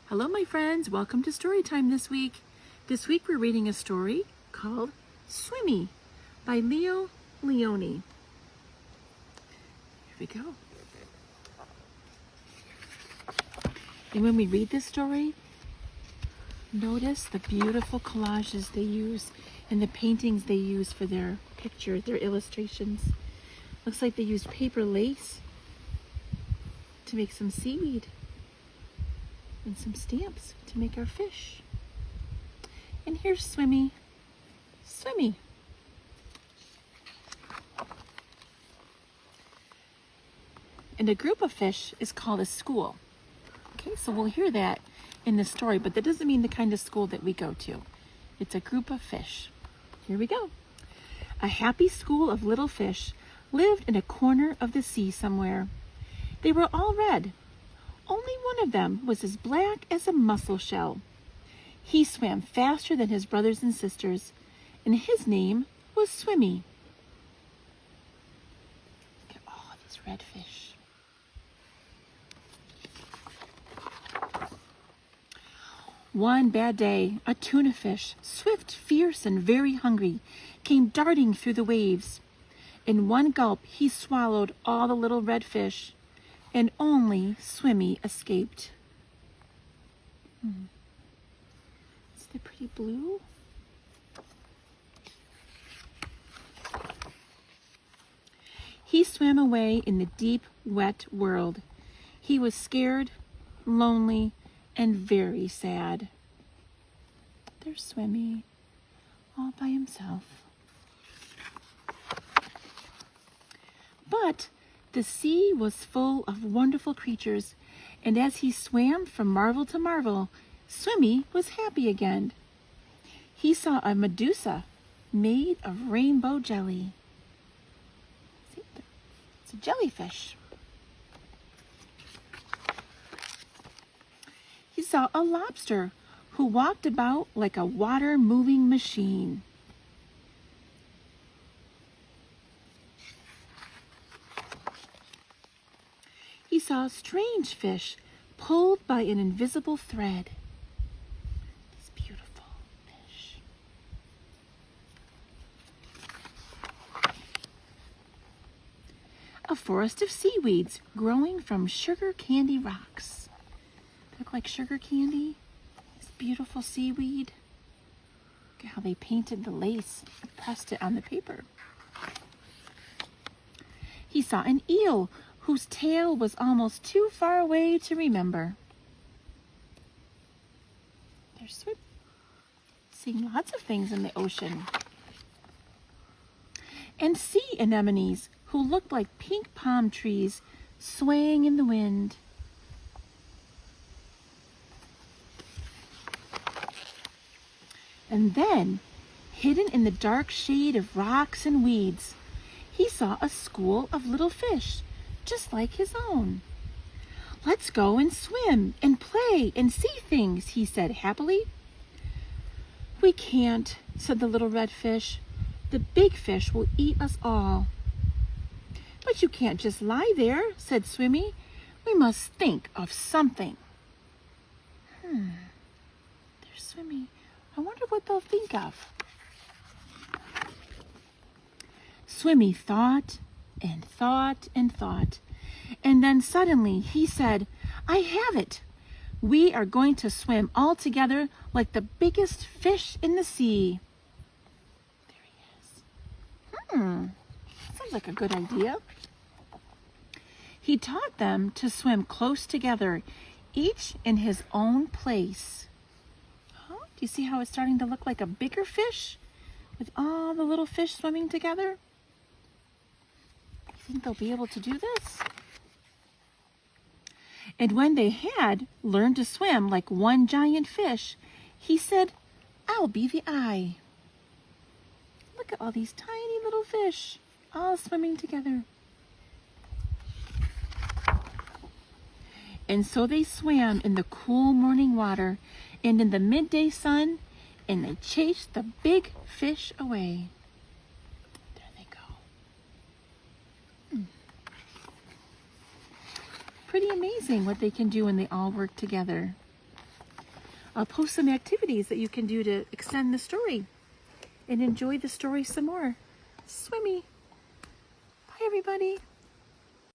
Hello, my friends. Welcome to Story Time this week. This week we're reading a story called Swimmy by Leo Lionni. Here we go. And when we read this story, notice the beautiful collages they use and the paintings they use for their pictures, their illustrations. Looks like they used paper lace to make some seaweed and some stamps to make our fish. And here's Swimmy. Swimmy. And a group of fish is called a school. Okay, so we'll hear that in the story, but that doesn't mean the kind of school that we go to. It's a group of fish. Here we go. A happy school of little fish lived in a corner of the sea somewhere. They were all red. Only one of them was as black as a mussel shell. He swam faster than his brothers and sisters, and his name was Swimmy. Look at all these red fish. One bad day, a tuna fish, swift, fierce, and very hungry, came darting through the waves. In one gulp, he swallowed all the little red fish, and only Swimmy escaped. Is it pretty blue? He swam away in the deep, wet world. He was scared, lonely, and very sad. There's Swimmy, all by himself. But the sea was full of wonderful creatures, and as he swam from marvel to marvel, Swimmy was happy again. He saw a Medusa made of rainbow jelly. See, it's a jellyfish. He saw a lobster who walked about like a water-moving machine. He saw a strange fish pulled by an invisible thread. This beautiful fish. A forest of seaweeds growing from sugar candy rocks. They look like sugar candy. This beautiful seaweed. Look at how they painted the lace and pressed it on the paper. He saw an eel whose tail was almost too far away to remember. There's Swimmy, seeing lots of things in the ocean. And sea anemones who looked like pink palm trees swaying in the wind. And then, hidden in the dark shade of rocks and weeds, he saw a school of little fish, just like his own. Let's go and swim and play and see things, he said happily. We can't, said the little red fish. The big fish will eat us all. But you can't just lie there, said Swimmy. We must think of something. There's Swimmy. I wonder what they'll think of. Swimmy thought and thought and thought. And then suddenly he said, I have it. We are going to swim all together like the biggest fish in the sea. There he is. Sounds like a good idea. He taught them to swim close together, each in his own place. Do you see how it's starting to look like a bigger fish with all the little fish swimming together? You think they'll be able to do this? And when they had learned to swim like one giant fish, he said, I'll be the eye. Look at all these tiny little fish all swimming together. And so they swam in the cool morning water and in the midday sun, and they chased the big fish away. There they go. Pretty amazing what they can do when they all work together. I'll post some activities that you can do to extend the story and enjoy the story some more. Swimmy. Bye, everybody.